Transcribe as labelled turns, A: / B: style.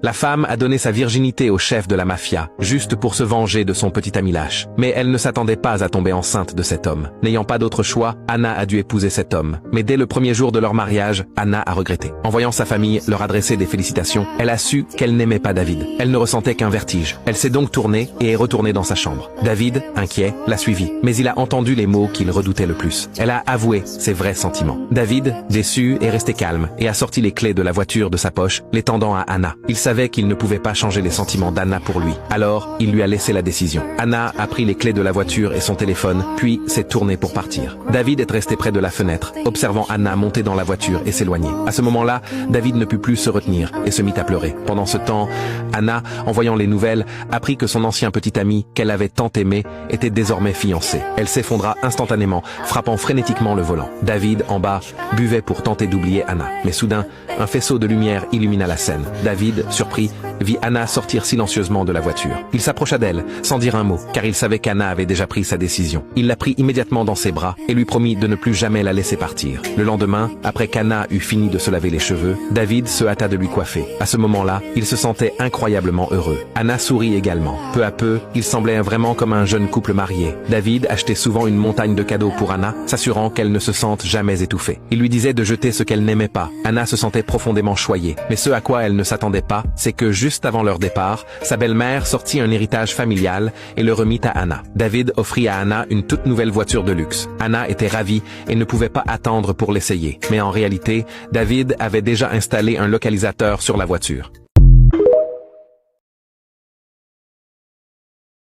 A: La femme a donné sa virginité au chef de la mafia, juste pour se venger de son petit ami lâche. Mais elle ne s'attendait pas à tomber enceinte de cet homme. N'ayant pas d'autre choix, Anna a dû épouser cet homme. Mais dès le premier jour de leur mariage, Anna a regretté. En voyant sa famille leur adresser des félicitations, elle a su qu'elle n'aimait pas David. Elle ne ressentait qu'un vertige. Elle s'est donc tournée et est retournée dans sa chambre. David, inquiet, l'a suivie. Mais il a entendu les mots qu'il redoutait le plus. Elle a avoué ses vrais sentiments. David, déçu, est resté calme et a sorti les clés de la voiture de sa poche, les tendant à Anna. Il savait qu'il ne pouvait pas changer les sentiments d'Anna pour lui. Alors, il lui a laissé la décision. Anna a pris les clés de la voiture et son téléphone, puis s'est tournée pour partir. David est resté près de la fenêtre, observant Anna monter dans la voiture et s'éloigner. À ce moment-là, David ne put plus se retenir et se mit à pleurer. Pendant ce temps, Anna, en voyant les nouvelles, apprit que son ancien petit ami, qu'elle avait tant aimé, était désormais fiancé. Elle s'effondra instantanément, frappant frénétiquement le volant. David, en bas, buvait pour tenter d'oublier Anna. Mais soudain, un faisceau de lumière illumina la scène. David, surpris, vit Anna sortir silencieusement de la voiture. Il s'approcha d'elle, sans dire un mot, car il savait qu'Anna avait déjà pris sa décision. Il la prit immédiatement dans ses bras et lui promit de ne plus jamais la laisser partir. Le lendemain, après qu'Anna eut fini de se laver les cheveux, David se hâta de lui coiffer. À ce moment-là, il se sentait incroyablement heureux. Anna sourit également. Peu à peu, il semblait vraiment comme un jeune couple marié. David achetait souvent une montagne de cadeaux pour Anna, s'assurant qu'elle ne se sente jamais étouffée. Il lui disait de jeter ce qu'elle n'aimait pas. Anna se sentait profondément choyée. Mais ce à quoi elle ne s'attendait pas, c'est que juste avant leur départ, sa belle-mère sortit un héritage familial et le remit à Anna. David offrit à Anna une toute nouvelle voiture de luxe. Anna était ravie et ne pouvait pas attendre pour l'essayer. Mais en réalité, David avait déjà installé un localisateur sur la voiture.